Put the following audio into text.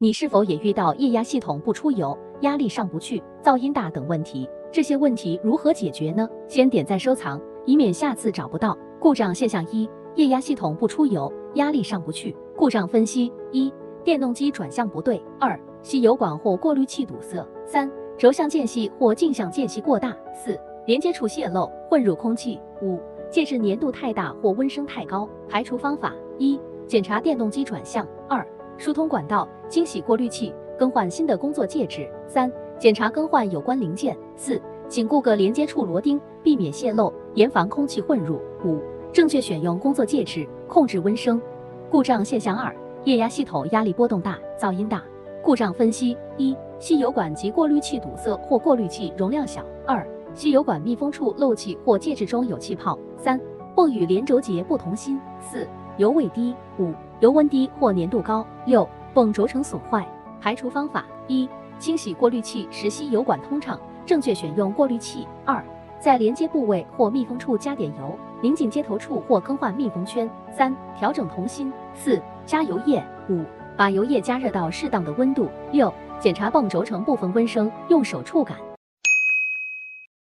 你是否也遇到液压系统不出油、压力上不去、噪音大等问题？这些问题如何解决呢？先点赞收藏，以免下次找不到。故障现象一：液压系统不出油，压力上不去。故障分析：一、电动机转向不对；二、吸油管或过滤器堵塞；三、轴向间隙或径向间隙过大；四、连接处泄漏、混入空气；五、介质粘度太大或温升太高。排除方法：一、检查电动机转向；二、疏通管道，清洗过滤器，更换新的工作介质；三、检查更换有关零件；四、紧固各连接处螺钉，避免泄漏，严防空气混入；五、正确选用工作介质，控制温升。故障现象二：液压系统压力波动大，噪音大。故障分析：一、吸油管及过滤器堵塞或过滤器容量小；二、吸油管密封处漏气或介质中有气泡；三、泵与连轴节不同心；四、油位低；五、油温低或粘度高；六、泵轴承损坏。排除方法：一、清洗过滤器时吸油管通畅，正确选用过滤器；二、在连接部位或密封处加点油，拧紧接头处或更换密封圈；三、调整同心；四、加油液；五、把油液加热到适当的温度；六、检查泵轴承部分温升，用手触感。